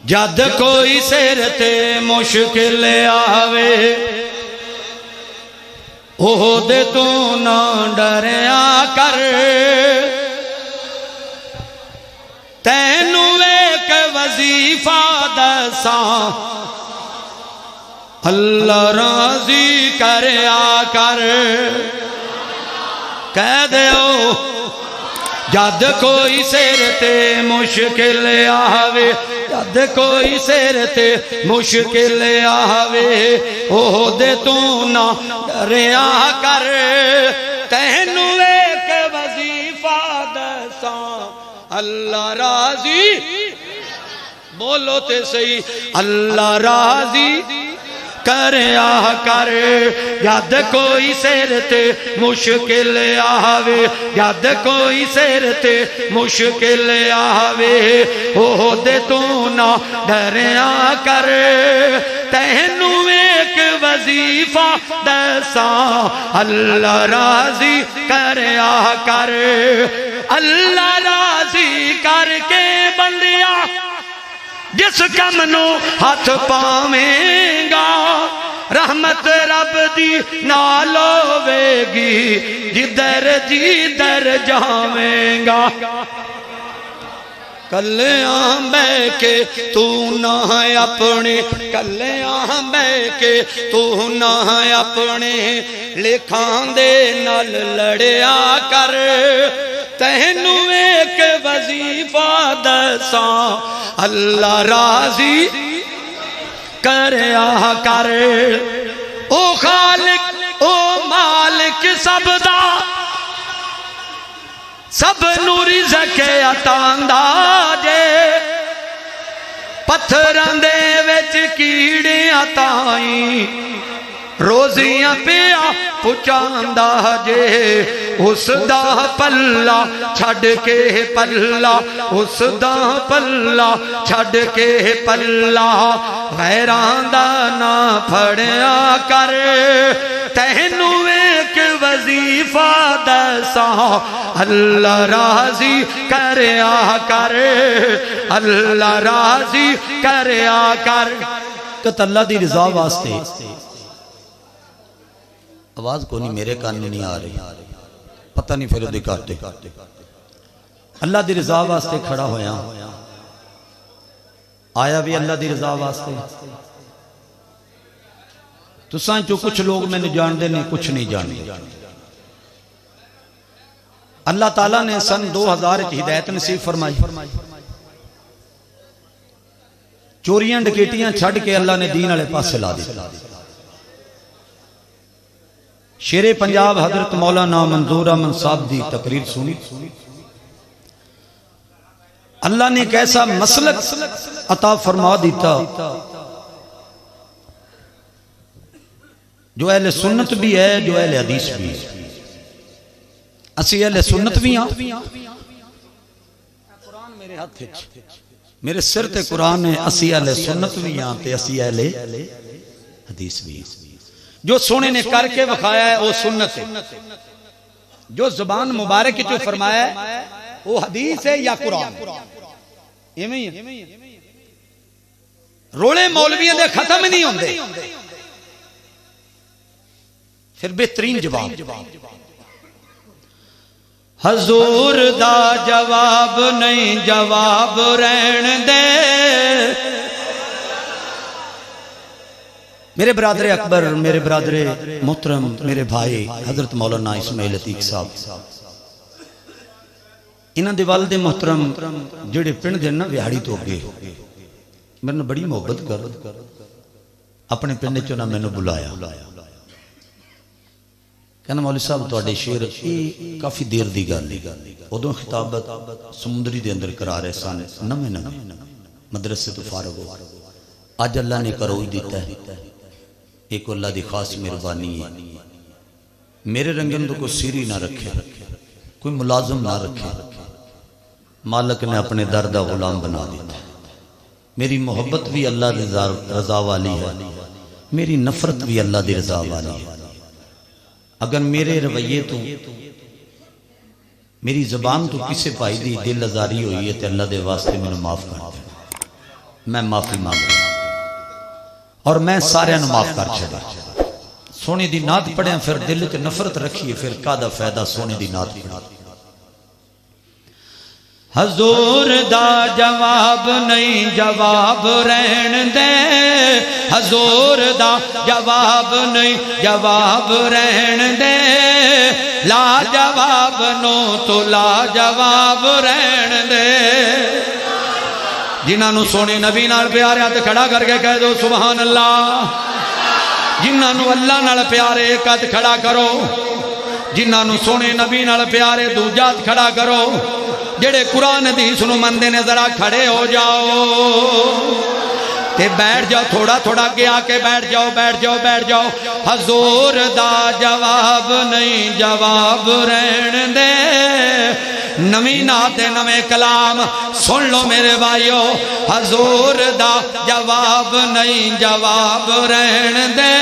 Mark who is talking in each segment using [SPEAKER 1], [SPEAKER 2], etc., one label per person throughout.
[SPEAKER 1] جد کوئی سر تے مشکل آوے احد تو نہ ڈریا کر تینوں ایک وظیفہ دساں اللہ راضی کریا کر کہہ دیو جد کوئی سر تے مشکل آوے جد کوئی سر تے مشکل آوے احد تو نہ ڈریا کر تینوں ایک وظیفہ دساں اللہ راضی بولو تے صحیح اللہ راضی کریا کر جد کوئی سر تے مشکل آوے جد کوئی سر تے مشکل آوے احد تو نہ ڈریا کر تینوں ایک وظیفہ دساں اللہ راضی کریا کر اللہ راضی کر کے بندیا جس کم نو ہاتھ پاویں گا رحمت رب دی نال ہوے گی جدھر جاویں گا کلیاں بے کے تو نہ اپنے کلیاں بے کے تو نہ اپنے لکھاں دے نال لڑیا کر تینوں ایک وظیفہ دساں اللہ راضی کریا کر او خالق او مالک سب دا سب نوری رزق عطاندا جے پتھراں دے وچ کیڑیاں تائیں روزیاں پیا پچاندا جے اس دا پلہ چھڑ کے پلہ اس دا پلہ چھڑ کے پلہ غیران دا نہ پھڑیا کر تینوں ایک وظیفہ دساں اللہ راضی کریا کر اللہ راضی کریا کر کہ اللہ دی رضا واسطے آواز کو نہیں میرے کان نہیں آ رہی پتہ نہیں پھر دکھاتے اللہ دی رضا واسطے کھڑا ہویا آیا بھی اللہ دی رضا واسطے تو سائیں جو کچھ لوگ میں نے جان دے نہیں کچھ نہیں جانے اللہ تعالیٰ نے سن 2000 کی ہدایت نصیب فرمائی چوریاں ڈکیٹیاں چھڑ کے اللہ نے دین والے پاس لا دی شیر پنجاب حضرت مولانا منظور احمد صاحب دی تقریر سنی اللہ نے ایک ایسا مسلک عطا فرما دیتا جو اہل سنت بھی ہے جو اہل حدیث بھی ہے اسی اہل سنت بھی ہاں قرآن میرے ہاتھ میرے سر تے قرآن ہے اسی اہل سنت بھی ہاں تے اسی اہل حدیث بھی جو سونے نے کر کے وکھایا ہے وہ سنت ہے جو زبان مبارک جو فرمایا ہے وہ حدیث ہے یا قرآن روڑے مولویاں دے ختم نہیں ہوندے پھر بہترین جواب حضور دا جواب نہیں جواب رہن دے میرے برادر اکبر میرے برادر محترم میرے بھائی حضرت مولانا اسماعیل عتیق صاحب انہاں دے والد محترم جڑے پنڈ دے نا وہاڑی تو گئے میرے نے بڑی محبت کر اپنے پنڈ چوں میں نے بلایا کہنا مولوی صاحب تواڈے شعر کافی دیر دی گل ادوں خطابت سمندری دے اندر کرا رہے سن نویں مدرسے تو فارغ ہو اج اللہ نے کرو ہی دیتا ہے ایک اللہ دی خاص مہربانی ہے میرے رنگن تو کوئی سیری نہ رکھے کوئی ملازم نہ رکھے مالک نے اپنے درد غلام بنا دیتا میری محبت بھی اللہ دی رضا والی ہے میری نفرت بھی اللہ دی رضا والی ہے اگر میرے رویے تو میری زبان تو کسے پائی دی دل ازاری ہوئی ہے تے اللہ دے واسطے میں نے معاف کر دے میں معافی مانگ رہا اور میں سارے نو معاف کر چھڑا سونے دی نعت پڑھیں پھر دل تے نفرت رکھیے پھر کادا فائدہ سونے دی نعت پڑھیں حضور دا جواب نہیں جواب رہن دے حضور دا جواب نہیں جواب رہن دے لا جواب نو تو لا جواب رہن دے جنہاں نو سونے نبی نال پیارے ہاتھ کھڑا کر کے کہہ دو سبحان اللہ جنہاں نو اللہ نال پیارے ایک ہاتھ کھڑا کرو جنہاں نو سونے نبی نال پیارے دوجا ہاتھ کھڑا کرو جڑے قرآن حدیث نو مندے نے ذرا کھڑے ہو جاؤ تے بیٹھ جاؤ تھوڑا تھوڑا کے آ کے بیٹھ جاؤ بیٹھ جاؤ بیٹھ جاؤ حضور دا جواب نہیں جواب رہن دے نمی نعت نویں کلام سن لو میرے بھائیو حضور دا جواب نہیں جواب رہن دے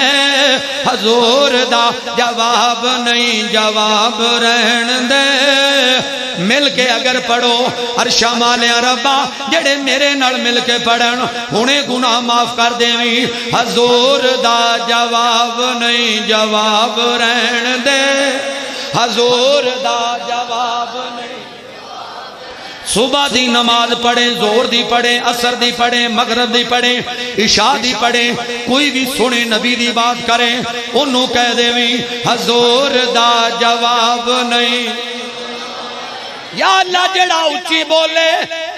[SPEAKER 1] حضور دا جواب نہیں جواب رہن دے مل کے اگر پڑھو عرشہ مالے ربا جڑے میرے نال مل کے پڑھن انہیں گناہ معاف کر دیویں حضور دا جواب نہیں جواب رہن دے حضور دا جواب نہیں صبح دی نماز پڑھیں زور دی پڑھیں عصر دی پڑھیں مغرب دی پڑھیں عشاء دی پڑھیں کوئی بھی سنے نبی دی بات کریں انہوں کہہ دیویں حضور دا جواب نہیں یا اللہ جڑا اچھی بولے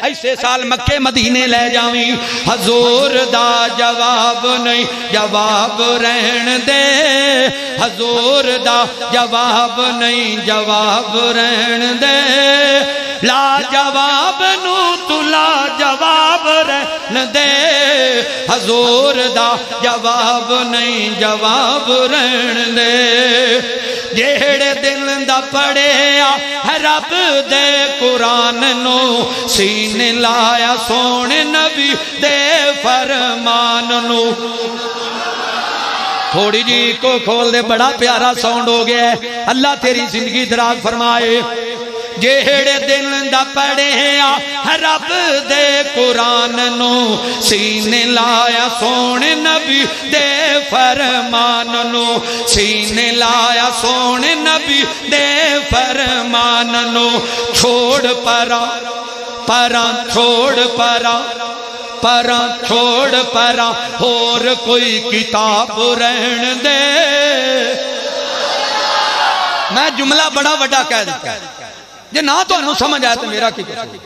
[SPEAKER 1] ایسے سال مکے مدینے لے جاویں حضور دا جواب نہیں جواب رہن دے حضور دا جواب نہیں جواب رہن دے لا جواب نو تو لا جواب رہن دے حضور دا جواب نہیں جواب رہن دے جیڑے دل دا پڑھیا رب دے قرآن نو سینے لایا سونے نبی دے فرمان نو تھوڑی جی کو کھول دے بڑا پیارا ساؤنڈ ہو گیا ہے اللہ تیری زندگی دراز فرمائے جیڑے دل دا پڑھیا رب دے قرآن نو سینے لایا سونے نبی دے فرمان نو سینے لایا سونے نبی دے فرمان نو چھوڑ پرا پرا چھوڑ پرا پرا چھوڑ پرا اور کوئی کتاب رہن دے میں جملہ بڑا بڑا کہہ دیتا ہے جے نہ تو انہوں سمجھ آیا تو میرا کی کسی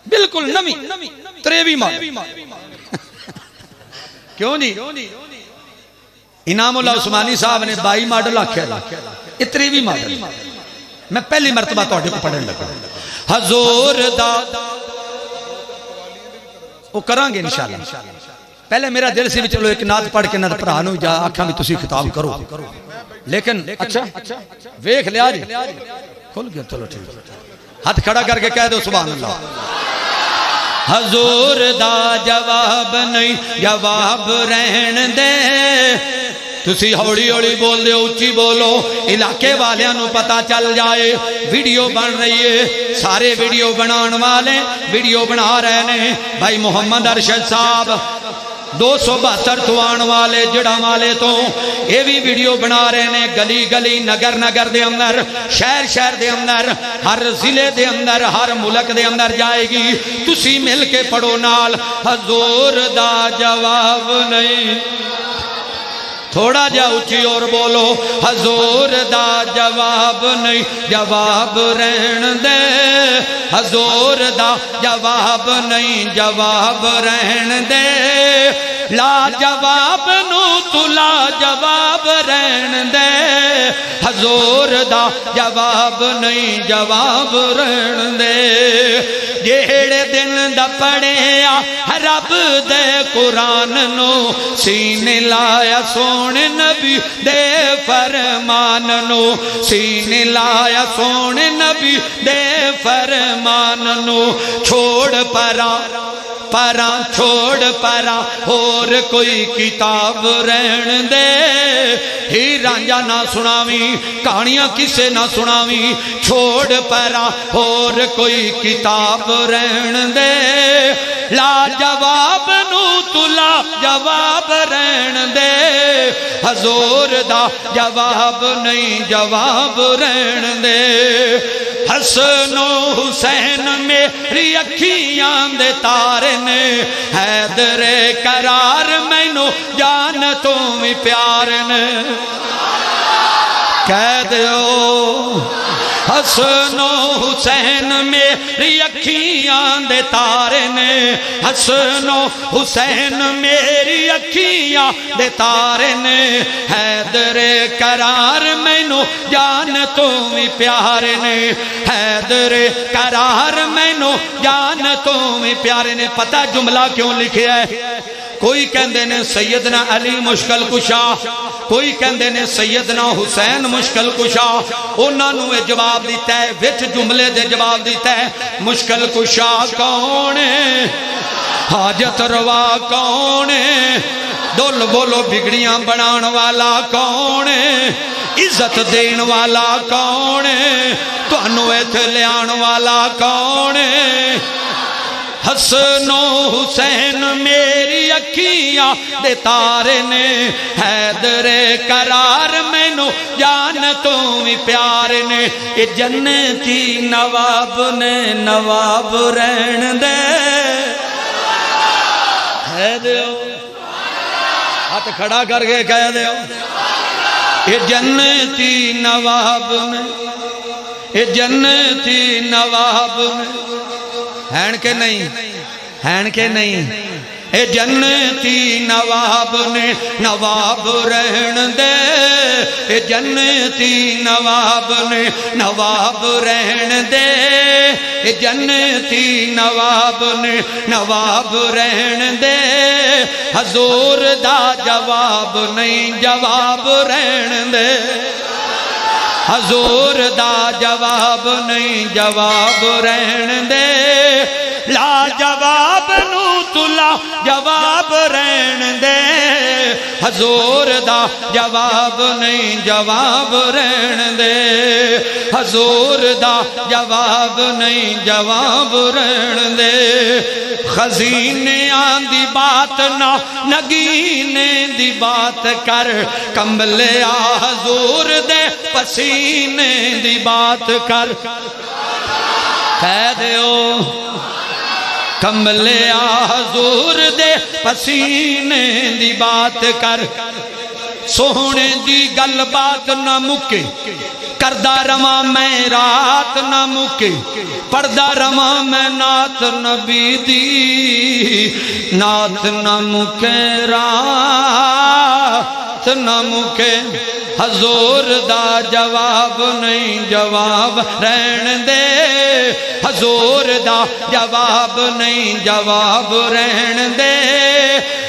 [SPEAKER 1] بالکل نمی تریوی ماں کیوں نہیں انعام اللہ عثمانی صاحب نے 22 ماڈل آکھیا یہ تریوی ماڈل میں پہلی مرتبہ تو کو پڑھنے لگا حضور دا وہ کرانگے انشاءاللہ پہلے میرا دل سے بھی چلو ایک نعت پڑھ کے نہ پرانو جا آکھاں بھی تسی خطاب کرو لیکن اچھا ویکھ لیا جی کھل گیا چلو ٹھیک ہاتھ کھڑا کر کے کہہ دو سبحان اللہ حضور دا جواب نہیں جواب رہن دے تسی ہوڑی ہوڑی بول دے اچھی بولو علاقے والیاں نو پتا چل جائے ویڈیو بن رہی ہے سارے ویڈیو بنان والے ویڈیو بنا رہے ہیں بھائی محمد ارشد صاحب 272 توان والے جڑا والے تو یہ بھی ویڈیو بنا رہے ہیں گلی گلی نگر نگر دے اندر شہر شہر دے اندر ہر ضلع دے اندر ہر ملک دے اندر جائے گی تسی مل کے پڑھو نال حضور دا جواب نہیں تھوڑا جا اچھی اور بولو حضور دا جواب نہیں جواب رہن دے حضور دا جواب نہیں جواب رہن دے لا جواب نو تو لا جواب رہن دے حضور دا جواب نہیں جواب رہن دے جیڑے دن دا پڑھیا رب دے قرآن نو سینے لایا سونے نبی دے فرمان نو سینے لایا سونے نبی دے فرمان نو چھوڑ پرا پراں چھوڑ پراں اور کوئی کتاب رہن دے ہی رانجا نہ سناویں کہانیاں کسے نہ سناویں چھوڑ پراں اور کوئی کتاب رہن دے لا جواب نو تو لا جواب رہن دے حضور دا جواب نہیں جواب رہن دے حسن و حسین میری اکھیاں دے تارے نے حیدر قرار مینو جان تو بھی پیار نے کہہ دیو حسن و حسین میری اکھیاں دے تارے نے حسن و حسین میری اکھیاں دے تارے نے حیدر قرار مینو جان تو بھی پیارے نے حیدر قرار مینو جان تو بھی پیارے نے پتہ جملہ کیوں لکھیا ہے کوئی کہندے نے سیدنا علی مشکل کشا کوئی کہندے نے سیدنا حسین مشکل کشا انہاں نو جواب دیتا ہے وچ جملے دے جواب دیتا ہے مشکل کشا کون ہے حاجت روا کون ہے دل بولو بگڑیاں بنان والا کون ہے عزت دین والا کون ہے تانوں ایتھے لیان والا کون ہے حسن و حسین میری اکھیاں دے تارے نے حیدر قرار مینو جان تو بھی پیار نے اے جنتی نواب نے نواب رہن دے کہہ دیو ہاتھ کھڑا کر کے کہہ دیو اے جنتی نواب نے اے جنتی نواب نے ہین کے نہیں اے جنتی نواب نے نواب رہن دے اے جنتی نواب نے نواب رہن دے اے جنتی نواب نے نواب رہن دے حضور دا جواب نہیں جواب رہن دے حضور دا جواب نہیں جواب رہن دے لا جواب نو تو لا جواب رہن دے حضور دا جواب نہیں جواب رہن دے حضور دا جواب نہیں جواب رہن دے خزینے دی بات نہ نگینے دی بات کر کمبلے حضور دے پسینے دی بات کر کہہ دیو کملے حضور دے پسینے دی بات کر سونے دی گل بات نہ مکے کردہ رواں میں رات نہ مکے پردہ رواں میں نات نبی دی نات نہ مکے رات نہ مکے حضور دا جواب نہیں جواب رہن دے حضور دا جواب نہیں جواب رہن دے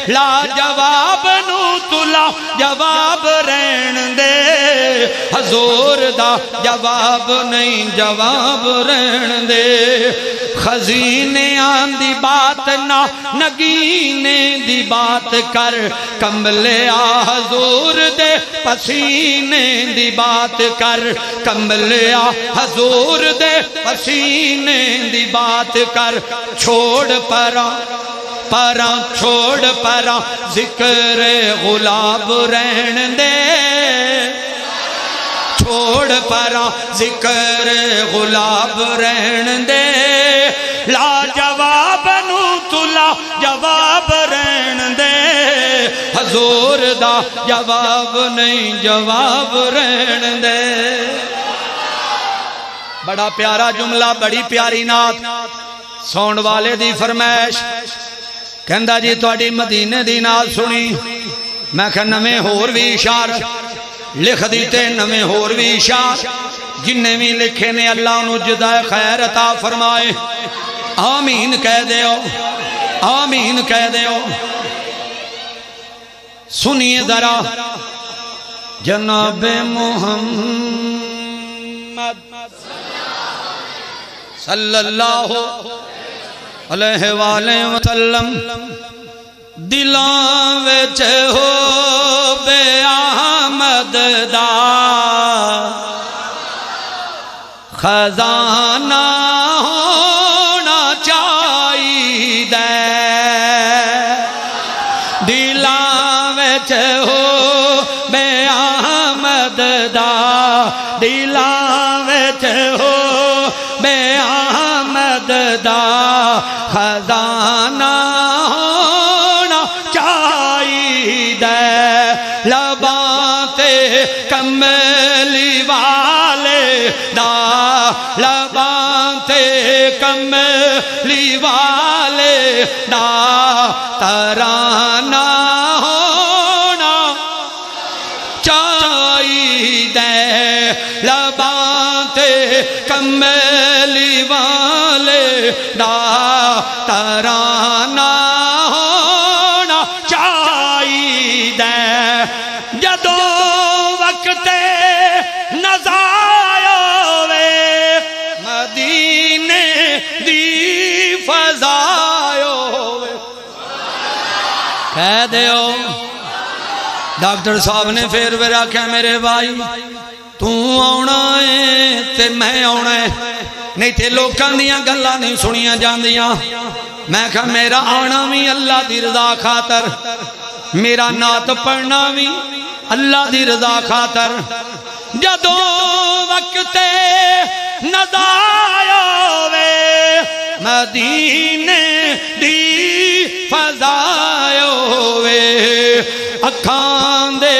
[SPEAKER 1] لا جواب نو تو لا جواب رہن دے حضور دا جواب نہیں جواب رہن دے خزینے دی بات نہ نگینے دی بات کر کمبلے حضور دے پسینے دی بات کر کمبلے حضور دے پسینے دی بات کر چھوڑ پراں چھوڑ پراں ذکر غلاب رہن دے چھوڑ پراں ذکر غلاب رہن دے لا جواب نو تو لا جواب رہن دے حضور دا جواب نہیں جواب رہن دے بڑا پیارا جملہ بڑی پیاری نعت سون والے دی فرمائش کہندا جی تواڈی مدینے دی نعت سنی میں کہ نویں ہور بھی اشار لکھ دیتے نویں ہور بھی اشار جنہیں بھی لکھے نے اللہ انہوں جزائے خیر عطا فرمائے آمین کہہ دیو آمین کہہ دیو سنیے ذرا جناب محمد صلی اللہ علیہ وآلہ وسلم دلاں وچ ہو بے آمد دا خزانہ ہونا چاہیے دلاں وچ ہو بے آمد دا دلاں وچ ہو بے آمد دا خزانہ ہونا چاہیے لباں تے کملی والے دا لباں تے کملی والے دا ترانہ ہونا چاہیے لباں تے کملی والے دا ترانہ ہونا چاہیے جدو وقت نظارہ ہوئے مدینے دی فضا ہوئے کہہ دیو ڈاکٹر صاحب نے پھر رکھا میرے بھائی تو آنا ہے تے میں آنا ہے نہیں تے لوکاں دیاں گلاں نہیں سنیاں جاندیاں میں کہا میرا آنا بھی اللہ دی رضا خاطر میرا نعت پڑھنا بھی اللہ دی رضا خاطر جدو وقت نظارہ ہوئے مدینے دی فضا ہوئے اکھاں دے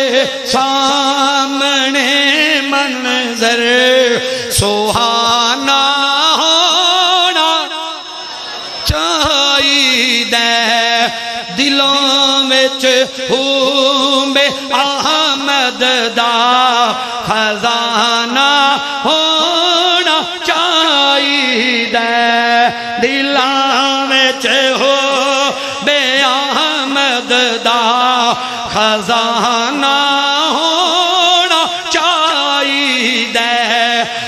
[SPEAKER 1] سامنے منظر سہانا ہونا چاہیے دلوں وچ بے آمد دا خزانہ ہونا چاہیے دلوں وچ بے آمد دا خزانہ ہونا چاہیے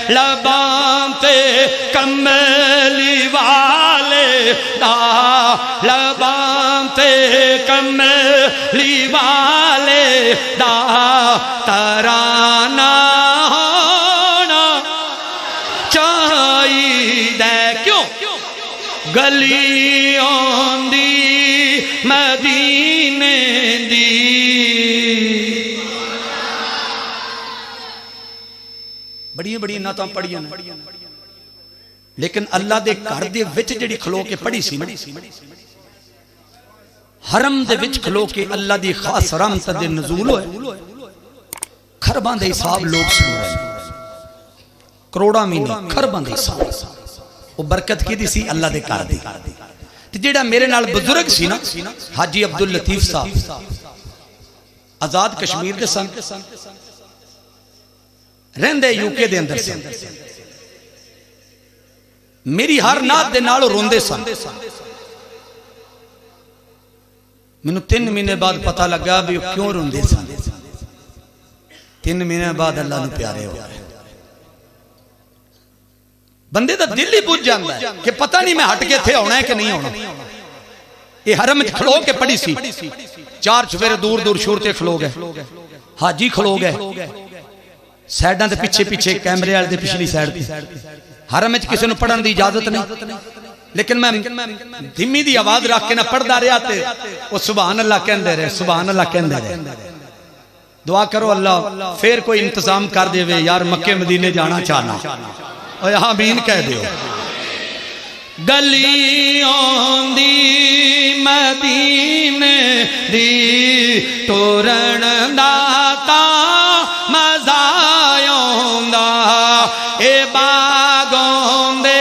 [SPEAKER 1] لباں تے کملی والے دا لباں تے کملی والے دا ترانہ ہونا چاہیے کیوں گلیوں دی مدینے دی بڑی بڑی نعتاں پڑھیاں لیکن اللہ دے گھر دے وچ جڑی کھلو کے پڑھی سی حرم دے وچ کھلو کے اللہ دی خاص رحمت دے نزول ہوئے خرباں دے حساب لوگ سن رہے ہیں کروڑا مہینے خرباں دے حساب وہ برکت کی دی سی اللہ دے گھر دی تے جڑا میرے نال بزرگ سی نا حاجی عبداللطیف صاحب آزاد کشمیر دے سن رہندے یوکے دے اندر سن میری ہر نعت دے نال روندے سن مینوں 3 مہینے بعد پتہ لگا بھی کیوں روندے سن 3 مہینے بعد اللہ نے پیارے ہو گئے بندے دا دل ہی بجھ جاندا ہے کہ پتہ نہیں میں ہٹ کے تھے ہونا ہے کہ نہیں ہونا یہ حرم کھلو کے پڑی سی 4 چفیرے دور دور شورتے کھلو گئے حاجی کھلو گئے سائیڈاں دے پیچھے پیچھے کیمرے والے دے پچھلی سائیڈ تے حرم وچ کسی نوں پڑھن دی اجازت نہیں لیکن میں دھیمی دی آواز رکھ کے نہ پڑھدا رہیا تے او سبحان اللہ کہندے رہے سبحان اللہ کہندے رہے دعا کرو اللہ پھر کوئی انتظام کر دے وے یار مکے مدینے جانا چاہنا اور یہاں بین کہہ دیو گلیوں دی مدینے دی تورن داتا مزایوں دا اے باغوں دے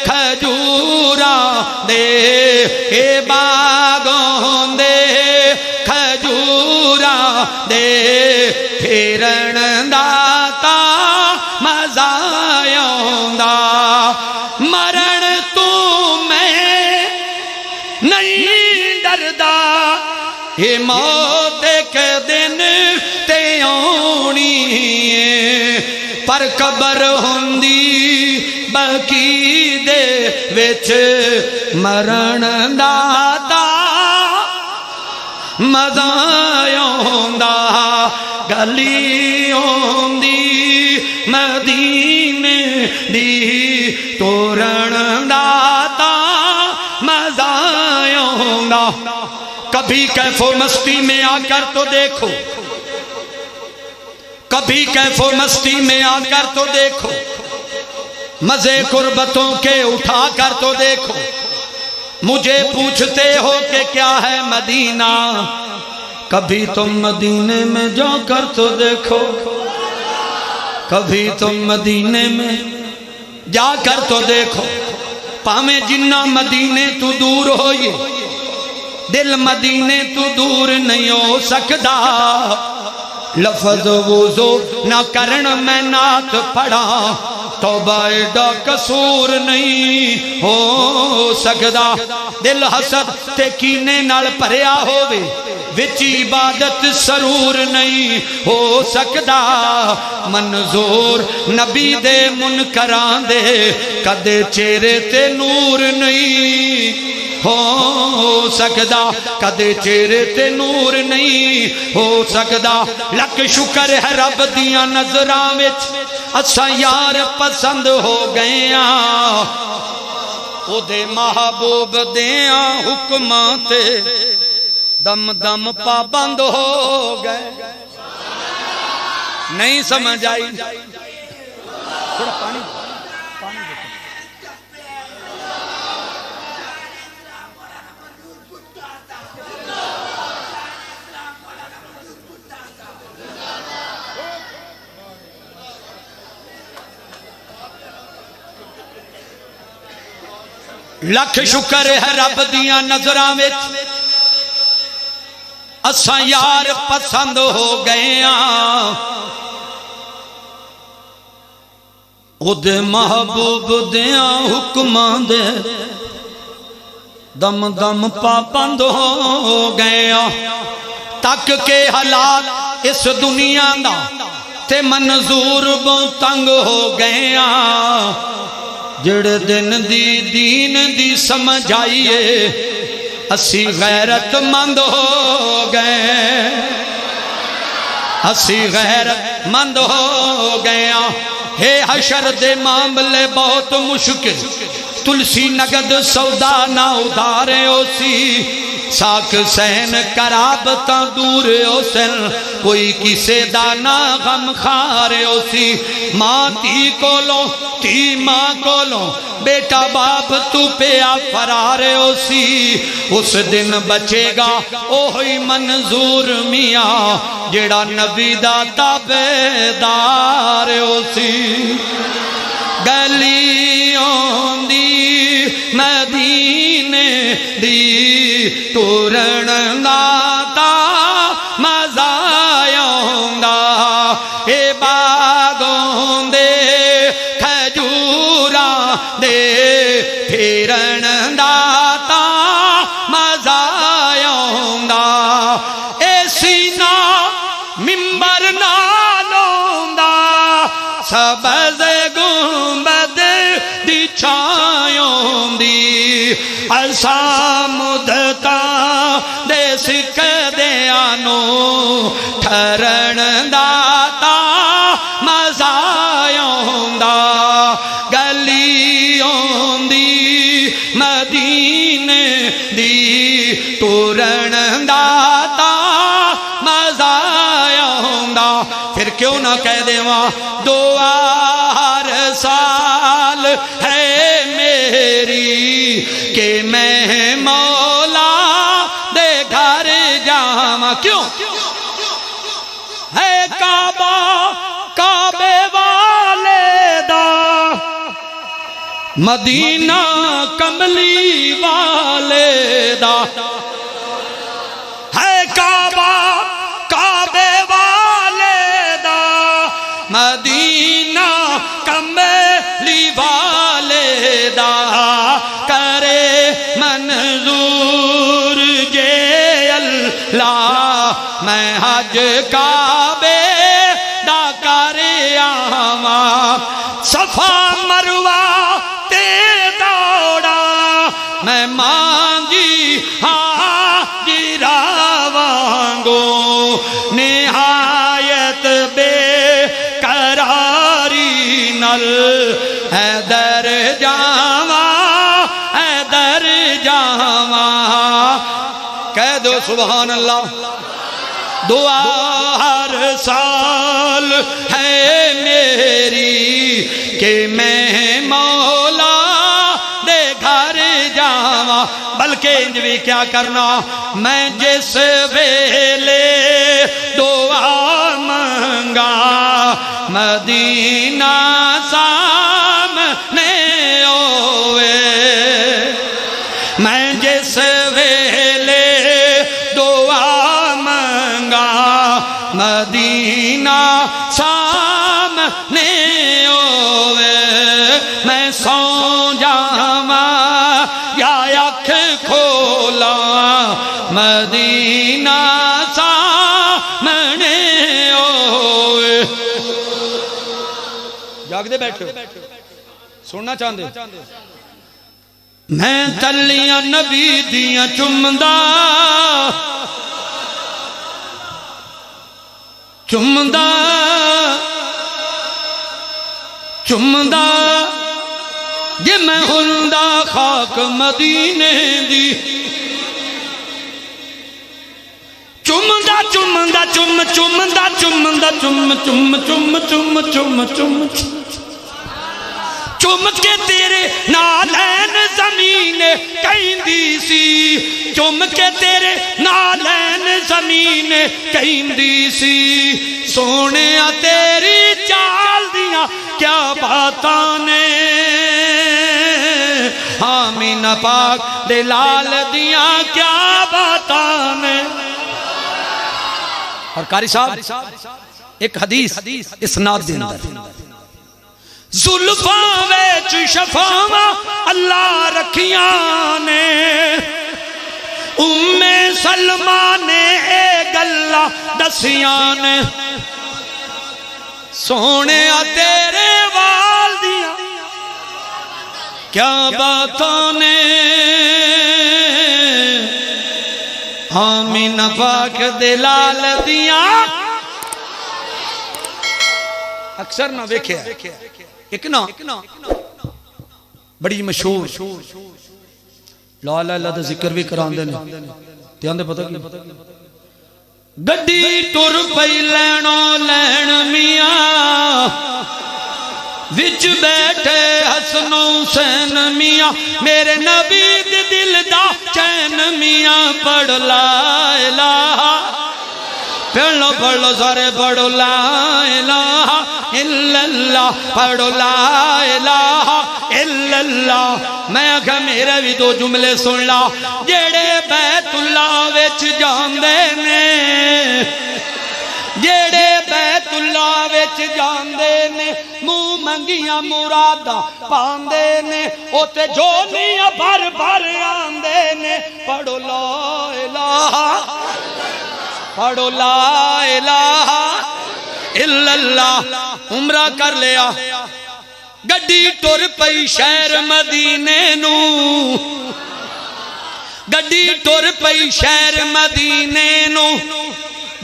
[SPEAKER 1] کھجورا دے اے باغوں دے کھجورا دے پھرن داتا مزایوں دا مرن تو میں نہیں ڈردا اے موت ایک دن تے آنی ہے پر قبر ہوندی بکی دے وچ مرن داتا مزہ آوندا گلی آوندی مدینے دی تورن داتا مزہ آوندا کبھی کیف و مستی میں آ کر تو دیکھو کبھی کیف و مستی میں آ کر تو دیکھو مزے قربتوں کے اٹھا کر تو دیکھو مجھے پوچھتے ہو کہ کیا ہے مدینہ کبھی تم مدینے میں جا کر تو دیکھو کبھی تم مدینے میں جا کر تو دیکھو پامیں جنہ مدینے تو دور ہوئی دل مدینے تو دور نہیں ہو سکدا لفظ وضو نہ کرن میں نعت پڑھا توبہ ایڈا قصور نہیں ہو سکدا دل حسد تے کینے نال بھریا ہووے وچ عبادت سرور نہیں ہو سکدا منظور نبی دے منکراں دے کدے چہرے تے نور نہیں ہو سکدا کدے چہرے تے نور نہیں ہو سکدا لکھ شکر ہے رب دیاں نظراں وچ اساں یار پسند ہو گئے او دے محبوب دیاں حکماں تے دم دم پابند ہو گئے نہیں سمجھ آئی تھوڑا پانی لکھ شکر ہے رب دیاں نظراں وچ اساں یار پسند ہو گئے او دے محبوب دیاں حکماں دے دم دم پابند ہو گئے تک کے حالات اس دنیا دا تے منظور بہت تنگ ہو گئے جڑے دن دی دین دی سمجھ آئیے اسی غیرت مند ہو گئے اسی غیرت مند ہو گئے ہے حشر دے معاملے بہت مشکل تلسی نگد سودا نہ ادارے ہو سی ساکھ سین کرابتاں دور ہو سن کوئی کسے دانا غم خارے ہو سی ماں تی کولوں تی ماں کولوں بیٹا باپ تو پیا فرارے ہو سی اس دن بچے گا اوہی منظور میاں جیڑا نبی دا تابعدار ہو سی گلیوں دی مدینے دی تورن داتا مزہ آوندا اے باغوں دے کھجوراں دے پھرن داتا مزہ آوندا اے سینہ ممبر نالوں دا سبز گنبد دی چھایوں دی اساں مدتاں دے سکدیاں نو ٹھرن داتا مزہ آوندا گلیوں دی مدینے دی ٹورن داتا مزہ آوندا پھر کیوں نہ کہہ دیواں دعا ہر سال ہے میری کہ میں مولا دے گھر جاواں کیوں ہے کعبہ کعبے والے دا مدینہ کملی والے دا ہے کعبہ کعبے والے دا مدینہ کملی والے دا کرے منظور جے اللہ میں حج کعبے دا کرے آواں صفا مروہ بولو سبحان اللہ. دعا ہر سال ہے میری کہ میں مولا دے گھر جاواں. بلکہ انج بھی کیا کرنا میں جس ویلے دعا منگا مدینہ سامنے ہوئے. میں جس ویلے دعا منگا مدینہ سامنے ہوئے. میں سو جاواں یا اکھ کھولا مدینہ سامنے ہوئے. جاگ دے بیٹھو سننا چاہتے. میں تلیاں نبی دیاں چمدا چمدا چمدا جے میں ہندا خاک مدینے دی. چمدا چمدا چم چمدا چمدا چم چم چم چم چم چم چم کے تیرے نالین زمین کہندی سی. چم کے تیرے نالین زمین کہندی سی. سونے تیری چال دیاں کیا باتاں نے آمینہ پاک دلال دیاں کیا باتاں نے. اور قاری صاحب ایک حدیث اسناد دے اندر زلفاں وچ شفاواں اللہ رکھیاں نے. ام سلمہ نے اے گلاں دسیاں نے. سونے تیرے وال دیاں کیا باتاں نے آمینہ پاک دلال دیاں. اکثر نہ ویکھیا ایک نا بڑی مشہور لا الہ الا دا ذکر بھی کران دے دھیان دے پتہ کی گڈی ٹر پئی لینو لین میاں وچ بیٹھے حسن حسین میاں میرے نبی دے دل دا چین میاں. پڑھ لا الہ پڑھو پڑھو سارے پڑھو لا الہ الا اللہ. پڑھو لا الہ الا اللہ. میں آکھا میرے بھی دو جملے سن لا. جیڑے بیت اللہ وچ جاندے نے جیڑے بیت اللہ وچ جاندے نے منہ منگیاں مراداں پاندے نے اوتے جھولیاں بھر بھر آندے نے. پڑھو لا الہ پڑھو لا الہ الا اللہ. عمرہ کر لیا گڈی ٹر پئی شہر مدینے نو گڈی ٹر پئی شہر مدینے نو.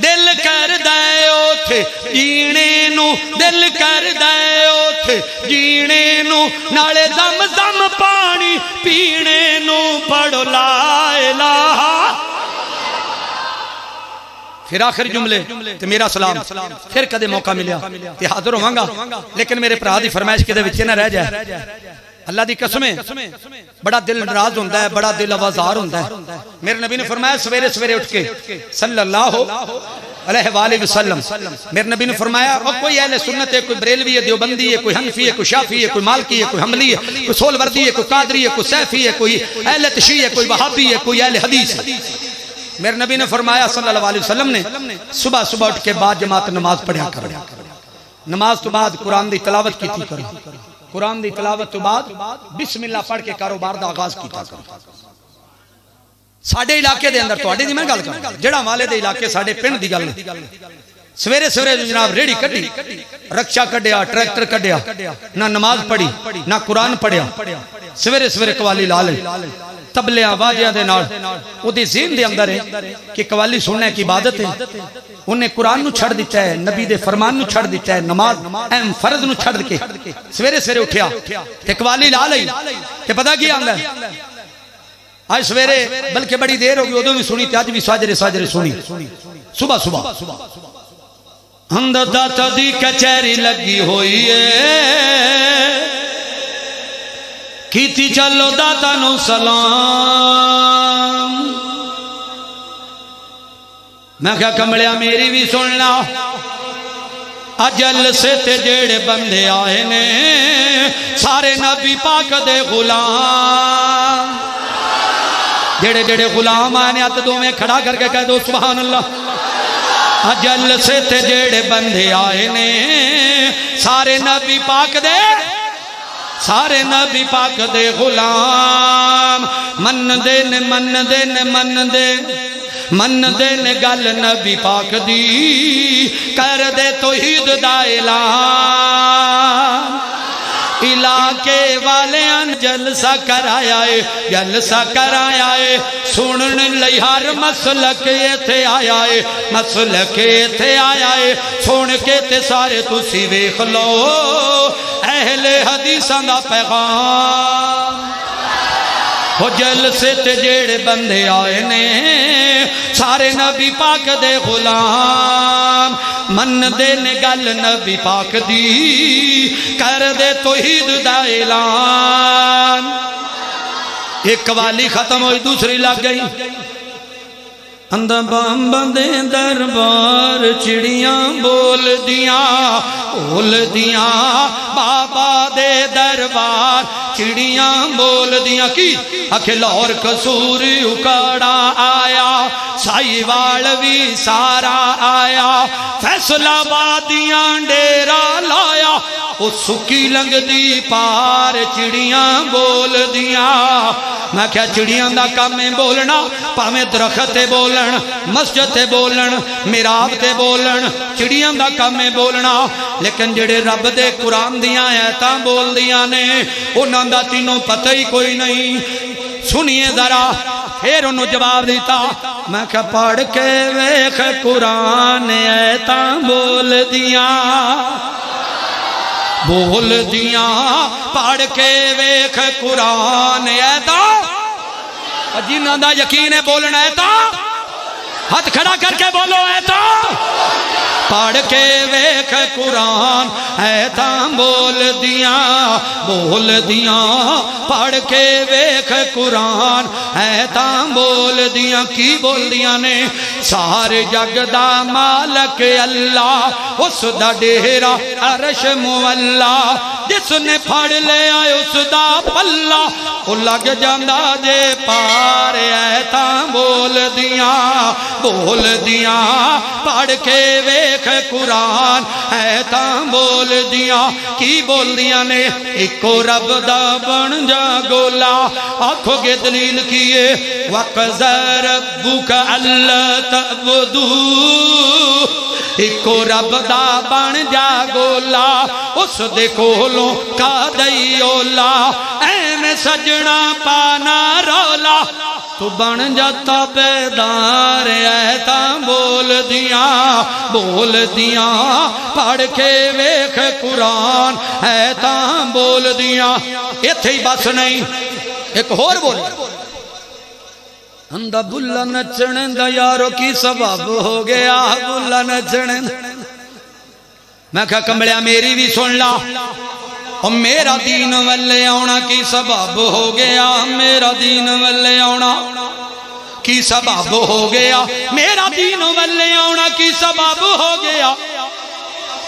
[SPEAKER 1] دل کر دے اوتھے جینے نو دل کر دے اوتھے جینے نو نالے زم زم پانی پینے نو. پڑھو لا الہ. پھر آخر جملے تے میرا سلام پھر کدے موقع ملیا تے حاضر ہوانگا لیکن میرے پرا دی فرمائش کدے وچ نہ رہ جائے. اللہ دی قسمیں بڑا دل ناراض ہوندہ ہے بڑا دل آوازار ہوندہ ہے. میرے نبی نے فرمایا سویرے سویرے اٹھ کے صلی اللہ علیہ وآلہ وسلم میرے نبی نے فرمایا کوئی اہل سنت ہے کوئی بریلوی ہے دیوبندی ہے کوئی حنفی ہے کوئی شافی ہے کوئی مالکی ہے کوئی حنبلی ہے کوئی سول وردی ہے کوئی قادری ہے کوئی سیفی ہے کوئی اہل تشیع ہے کوئی وہابی ہے کوئی اہل حدیث ہے. میرے نبی نے فرمایا صلی اللہ علیہ وسلم نے صبح صبح اٹھ کے بعد جماعت نماز پڑھیا کرو. نماز تو بعد قرآن دی تلاوت کی تھی کرو. قرآن دی تلاوت تو بعد بسم اللہ پڑھ کے کاروبار دا آغاز کیتا کرو. ساڑھے علاقے دے اندر تو آڑے دی میں گل کروں جڑا والے دے علاقے ساڑھے پنڈ دی گل سویرے سویرے جناب ریڑی کٹی رکشا کڈیا ٹریکٹر کڈیا نہ نماز پڑھی نہ قرآن پڑھیا سویرے سویرے قوالی لا لے تبلیاں واجیاں دے نال او دی ذہن دے اندر ہے کہ قوالی سننے کی عبادت ہے. انہیں قرآن نو چھڑ دیتا ہے نبی دے فرمان نو چھڑ دیتا ہے نماز اہم فرض نو چھڑ کے سویرے سویرے اٹھیا تے قوالی لا لئی تے پتہ کی آندا ہے آج سویرے بلکہ بڑی دیر ہوگی ادو بھی سنی تھی، آج بھی ساجرے ساجرے سنی صبح صبح اندر داتا دی کچہری لگی ہوئی ہے کیتی چلو داتا نو سلام میں کہا کملیا میری بھی سننا اجل سے تے جیڑے بندے آئے نے سارے نبی پاک دے غلام جیڑے جیڑے غلام آئے نے ہاتھ دو میں کھڑا کر کے کہہ دو سبحان اللہ اجل سے تے جیڑے بندے آئے نے سارے نبی پاک دے سارے نبی پاک دے غلام من دے گل نبی پاک دی کر دے توحید دا اعلان علاقے والے جلسہ کرایا ہے سنن لئی ہر مسلک ایتھے آیا ہے سن کے تے سارے تسی ویکھ لو اہل حدیثاں دا پیغام ہو جلسے تے جیڑے بندے آئے نے سارے نبی پاک دے غلام من دے نے گل نبی پاک دی کر دے توحید دا اعلان ایک قوالی ختم ہوئی دوسری لگ گئی اندر بندے دربار چڑیاں بول دیاں بابا دے دربار چڑیاں بول دیاں کی اکھلور قصور اکڑا آیا سائی والوی سارا آیا فیصلہ بادیاں ڈیرا لایا او سکی لنگ دی پار چڑیاں بول دیاں میں کیا چڑیاں دا کام میں بولنا پاویں درخت تے بولن مسجد تے بولن میراب تے بولن چڑیاں دا کام میں بولنا لیکن جڑے رب دے قرآن دیاں ایتاں بول دیاں نے انہاں دا تینوں پتہ ہی کوئی نہیں سنیے ذرا پھر انہوں جواب دیتا میں کہا پڑھ کے ویکھ قرآن ایتاں بول دیاں پڑھ کے ویکھ قرآن ایتاں جنہاں دا یقین ہے بولنا ایتاں ہاتھ کھڑا کر کے بولو ایتاں پڑھ کے ویکھ قرآن ایتاں بول دیاں پڑھ کے ویکھ قرآن ایتاں بول دیاں کی بول دیاں نے سارے جگ دا مالک اللہ اس دا ڈیرا عرش مولا جس نے پھڑ لے آئے اس دا پلہ وہ لگ جاندہ جے پار ایتاں بول دیاں پڑھ کے ویکھ قرآن ایتاں بول دیاں کی بول دیاں نے ایک رب دا بن جا گولا آنکھوں کے دلیل کیے وَقَضَى رَبُّكَ أَلَّا تَعْبُدُوا ایک رب دا بن جا گولا اس دے کولوں کا دئی اولا اے میں سجنا پانا رولا تو بن جاتا بیدار ایتاں بول دیاں پڑھ کے ویکھ قرآن ایتاں بول دیاں ایتھے ہی بس نہیں ایک اور بول اندہ بلا نچنے دا یارو کی سبب ہو گیا بلا نچنے میں کہا کمبلیا میری بھی سن لا اور میرا دین والے آنا کی سبب ہو گیا میرا دین والے آنا کی سبب ہو گیا میرا دین والے آنا کی سبب ہو گیا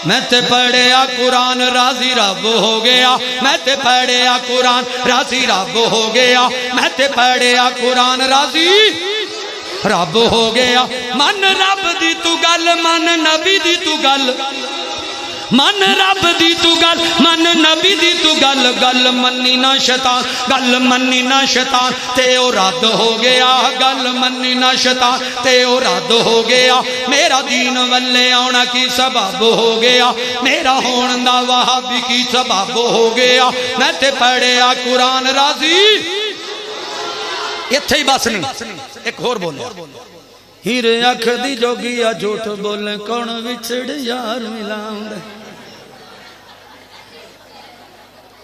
[SPEAKER 1] میں تے پڑھیا قرآن راضی رب ہو گیا میں تے پڑھیا قرآن راضی رب ہو گیا میں تے پڑھیا قرآن راضی رب ہو گیا من رب دی تو گل من نبی دی تو گل من رب دی تو گل من نبی دی تو گل گل منی نہ شیطان تے او رد ہو گیا گل منی نہ شیطان تے او رد ہو گیا میرا دین والے آنا کی سبب ہو گیا میرا ہون دا وہابی کی سبب ہو گیا میں تے پڑھیا قرآن راضی ایتھے ہی بس نہیں ایک اور بولے ہیرے اکھ دی جوگیا جھوٹ بولے کون وچھڑ یار ملاؤں دے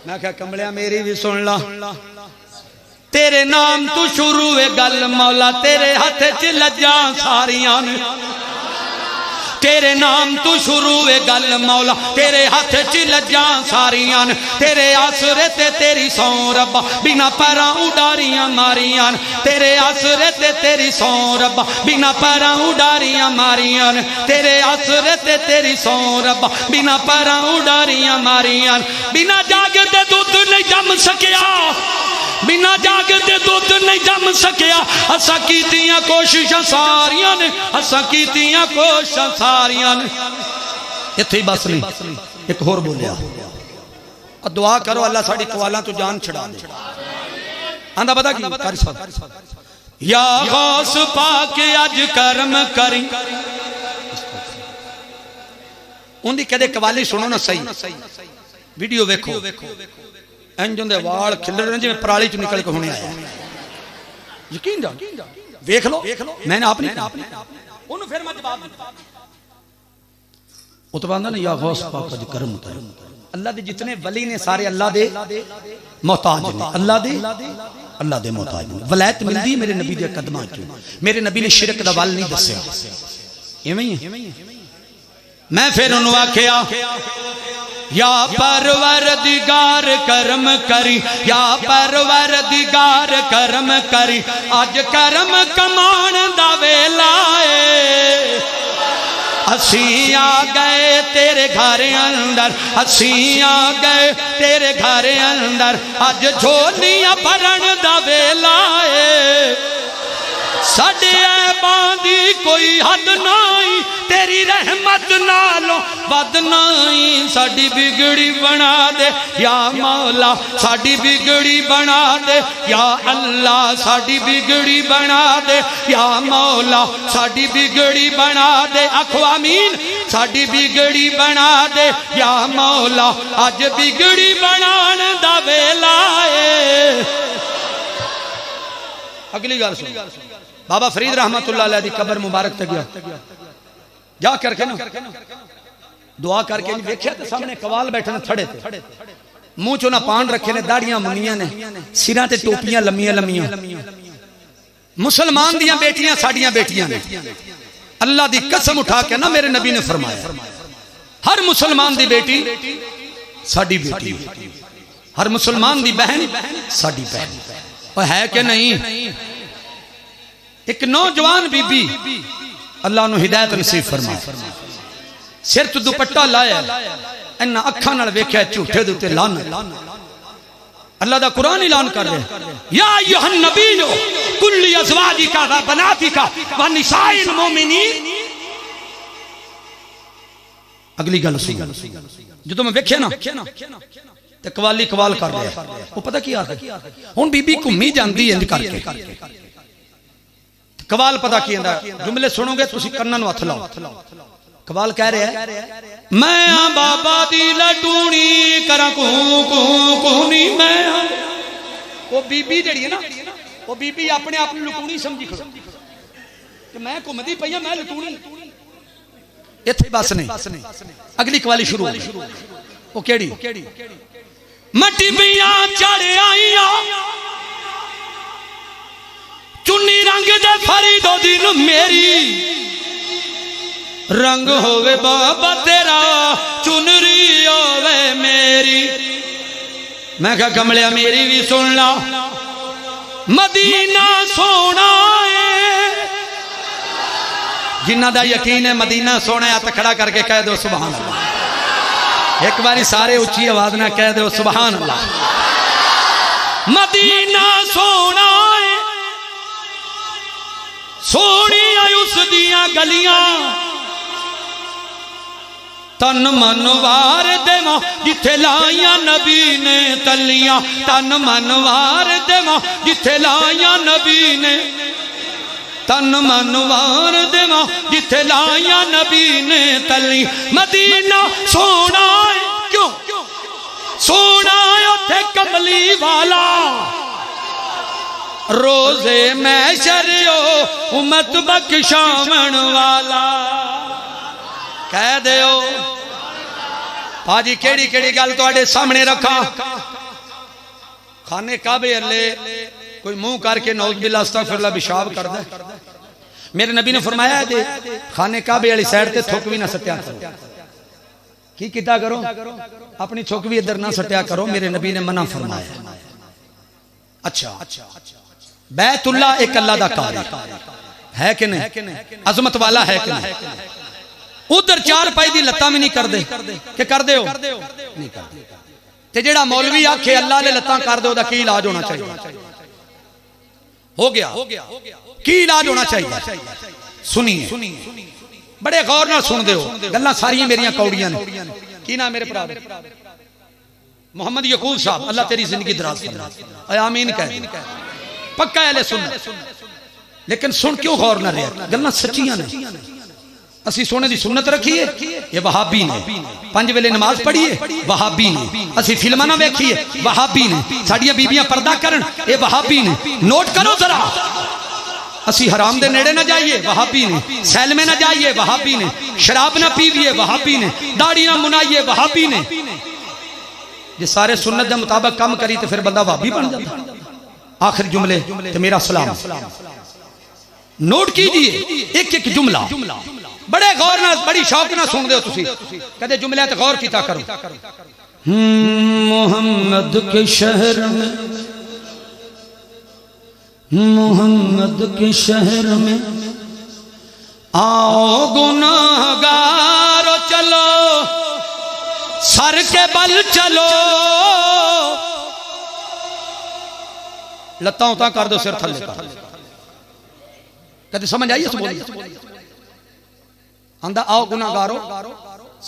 [SPEAKER 1] میں کہا کمبلیا میری بھی سن لا تیرے نام تو شروع گل مولا تیرے ہاتھ چ لجاں ساریاں نے تیرے نام تو شروع گل مولا تیرے ہاتھ چ لجاں ساریاں تیرے آسرے تے تیری سوں ربا بنا پیراں اڈاریاں ماریاں تیرے آسرے تے تیری سوں ربا بنا پیراں اڈاریاں ماریاں تیرے آسرے تے تیری سوں ربا بنا پیراں اڈاریاں ماریاں بنا جاگ دے دودھ نہیں جم سکیا بنا جاگ دے دودھ نہیں جم سکیا اساں کیتیاں کوششاں ساریاں نے اساں کیتیاں کوششاں ساریاں نے اتھے ہی بس نہیں ایک اور بولیا دعا کرو اللہ ساڑی قوالاں تو جان چھڑا دے آندہ بتا کی کاری صاحب یا غوث پاک اج کرم کری ان دی کدے قوالی سنو نا صحیح ویڈیو ویکھو انجن دے وال کھلر رہے میں پرالی چ نکل کے ہونے آیا یقین دا ویکھ لو میں نے آپ نہیں انہوں پھر میں جواب دیتا وہ تو باندھا نا یا غوث پاک اج کرم کری اللہ دے جتنے ولی نے سارے اللہ دے محتاج نے اللہ دے محتاج نے ولایت ملدی میرے نبی دے قدماں چ میرے نبی نے شرک دا ول نہیں دسیا ایویں ہی میں پھر انہوں آکھیا یا پروردگار کرم کری یا پروردگار کرم کری آج کرم کمان دا ویلا ہے اسی آ گئے تیرے گھر اندر اسی آ گئے تیرے گھر اندر آج جھولیاں بھرن دا ویلا ہے ساڈے عیباں دی کوئی حد نہیں تیری رحمت نالوں ود نہیں ساڈی بگڑی بنا دے یا مولا ساڈی بگڑی بنا دے یا اللہ ساڈی بگڑی بنا دے یا مولا ساڈی بگڑی بنا دے آکھو آمین ساڈی بگڑی بنا دے یا مولا اج بگڑی بنان دا ویلا ہے اگلی گل سن بابا فرید رحمت اللہ علیہ دی قبر مبارک تے گیا جا کر کے نا دعا کر کے نہیں ویکھیا تے سامنے قوال بیٹھے نے تھڑے تے منہ چوں نہ پان رکھے نے داڑیاں منیاں نے سراں تے ٹوپیاں لمیاں لمیاں مسلمان دیاں بیٹیاں ساڈیاں بیٹیاں نے اللہ دی قسم اٹھا کے نا میرے نبی نے فرمایا ہر مسلمان دی بیٹی ساڈی بیٹی ہر مسلمان دی بہن ساڈی بہن وہ ہے کہ نہیں ایک نوجوان بی بی اللہ انہوں ہدایت نصیب فرمائے سر تو دوپٹہ لایا انہا اکھاں نال ویکھیا جھوٹے دوتے لعنت اللہ دا قرآن اعلان کر رہے یا ایھا النبی کل ازواجک و بناتک و نساء المؤمنین اگلی گل سن جو تو میں ویکھیا نا تے قوالی قوال کر رہے وہ پتہ کیا ہے ہن بی بی گھمی جاندی ہے کر کے قوال پتہ کی اندہ جملے سنو گے تو اسی کرنن واتھ لاؤ قوال کہہ رہے ہیں میں بابا دی لٹونی کرا کونی میں وہ بی بی جڑی ہے نا وہ بی بی اپنے آپ لٹونی سمجھی کھڑو کہ میں کمدی پہیا میں لٹونی یہ تھے بس نہیں اگلی قوالی شروع وہ کیڑی مٹی بیاں چڑھ آئیاں چنی رنگ دے فریدو دین میری رنگ ہوئے بابا تیرا چنری ہوئے میری میں کہا کملیا میری بھی سن لا مدینہ سونا ہے جنہ دا یقین ہے مدینہ سونا ہے آتا کھڑا کر کے کہہ دو سبحان اللہ ایک باری سارے اچھی آواز نہ کہہ دو سبحان اللہ مدینہ سونا ہے سونی آئی اس دیاں گلیاں تن منوار دیواں جتھے لائیاں نبی نے تلیاں تن منوار دیواں جتھے لائیاں نبی نے تن منوار دیواں جتھے لائیاں نبی نے تلیاں مدینہ سونا ہے کیوں سونا ہے اتھے کملی والا روزے میں شریو امت بخشاون والا کہہ دیو پاجی کیڑی گل تواڈے سامنے رکھا کھانے کعبے اللہ کوئی منہ کر کے نعوذ باللہ استغفراللہ پیشاب کر دے. میرے نبی نے فرمایا ہے جے خانے کعبے والی سائڈ تے تھوک بھی نہ سٹیا کرو. کی کیتا کرو؟ اپنی تھوک بھی ادھر نہ سٹیا کرو. میرے نبی نے منع فرمایا. اچھا بیت اللہ ایک اللہ دا کار ہے کہ نہیں؟ عظمت والا ہے کہ نہیں؟ ادھر چار پائی دی لتاں میں نہیں کر دے کہ کر دے ہو نہیں کر دے. تے جیڑا مولوی آکھے اللہ لے لتاں کر دے دا کی علاج ہونا چاہیے؟ ہو گیا. کی علاج ہونا چاہیے؟ سنیے بڑے غور نہ سن دے ہو. گلاں ساریاں میریاں کوڑیاں نے. کی نام میرے پرا محمد یعقوب صاحب اللہ تیری زندگی دراز فرمائے. اے آمین کہہ. پکا اہل سنت. لیکن سن کیوں غور نہ رہے؟ گلاں سچیاں نے. اسی سونے دی سنت رکھیے یہ وہابی نے. 5 ویلے نماز پڑھیے وہابی نے. اسی فلماں نہ ویکھیے وہابی نے. ساڈیاں بیبیاں پردہ کرن یہ وہابی نے. نوٹ کرو ذرا. اسی حرام دے نیڑے نہ جائیے وہابی نے. سیل میں نہ جائیے وہابی نے. شراب نہ پیویے وہابی نے. داڑھی نہ منائیے وہابی نے. یہ سارے سنت دے مطابق کام کری تو پھر بندہ وہابی بن جاتا. آخر جملے تو میرا سلام. نوٹ کیجئے ایک ایک جملہ. بڑے غور نہ بڑی شوق نہ سن دے ہو تسی. کدے جملے تے غور کیتا کرو. محمد کے شہر میں محمد کے شہر میں آؤ گناہگارو چلو سر کے بل چلو. لتاں ہوتا کر دو سر تھلے کر. کدے سمجھ آئیے اس بولی؟ آندہ آؤ گناہگارو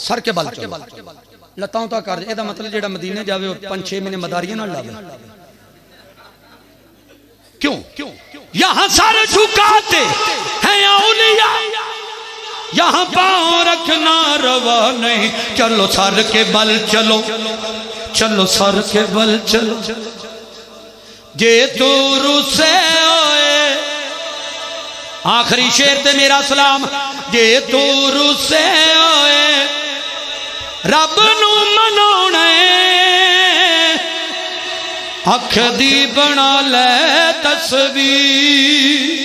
[SPEAKER 1] سر کے بل چلو. لتاں ہوتا کر دے. ایدہ مطلب جیڑا مدینے جاوے 5-6 مہینے مداریاں نہ لاوے. کیوں؟ یہاں سر جھکاتے ہیں اولیاء یہاں پاؤں رکھنا روا نہیں. چلو سر کے بل چلو چلو سر کے بل چلو. جے تو رسے ہوئے آخری شعر تے میرا سلام. جے تو رسے ہوئے رب نو مناونے اکھ دی بنا لے تصویر.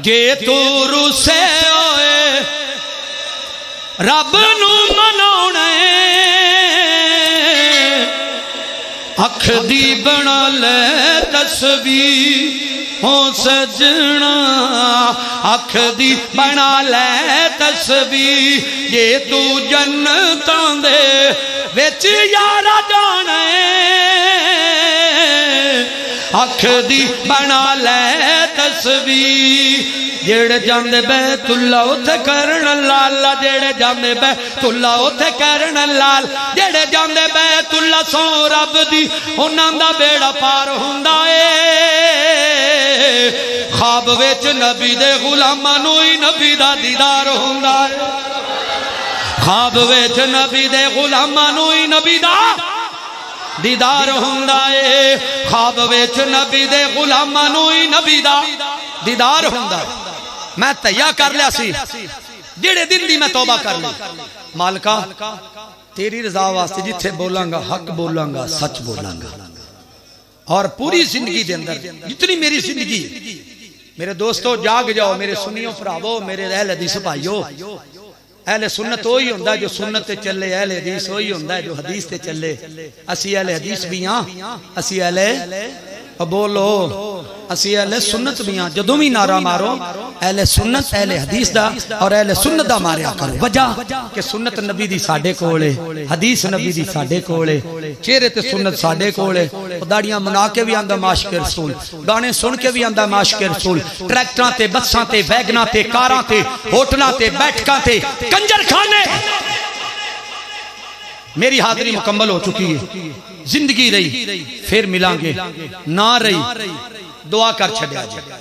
[SPEAKER 1] جے تو رسے ہوئے رب نو مناونے اکھ دی بنا لے تصویر. ہو سجنا اکھ دی بنا لے تصویر. یہ تو جنتاں دے وچ یارا جانے اکھ دی بنا لے تصویر. جیڑے جاندے بیت اللہ اتھے کرن لال. جیڑے جاندے بیت اللہ اتھے کرن لال. جیڑے جاندے بیت اللہ سو رب دی انہاں دا بیڑا پار ہوندا اے. خواب وچ نبی دے غلاماں نوں ہی نبی دا دیدار ہوندا اے. خواب وچ نبی دے غلاماں نوں ہی نبی دا دیدار ہوندا اے. خواب وچ نبی دے غلاماں نوں ہی نبی دا دیدار ہوندا اے. میں تیار کر لیا سی جیڑے دن دی میں توبہ کر لی. مالکا تیری رضا واسطے جتھے بولاں گا حق بولاں گا سچ بولاں گا. اور پوری زندگی دے اندر جتنی میری زندگی. میرے دوستو جاگ جاؤ میرے سنیوں پراوو میرے اہل حدیث بھائیو. اہل سنت وہی ہوندا ہے جو سنت تے چلے. اہل حدیث وہی ہوندا ہے جو حدیث تے چلے. اسی اہل حدیث بھی ہاں اسی اہل بولو اسی اہل سنت بھی ہاں. جدوں بھی نعرہ مارو اہل سنت اہل حدیث دا اور اہل سنت دا ماریا کرو. وجہ کہ سنت نبی دی ساڈے کولے حدیث نبی دی ساڈے کولے چہرے تے سنت ساڈے کولے. داڑیاں منا کے بھی آندا معاشق رسول گانے سن کے بھی آندا معاشق رسول. ٹریکٹراں تے بساں تے ویگناں تے کاراں تے ہوٹلاں تے بیٹھکاں تے کنجر خانے. میری حاضری مکمل ہو چکی ہے. زندگی رہی پھر ملیں گے نہ رہی دعا کر چھڑیا جائے.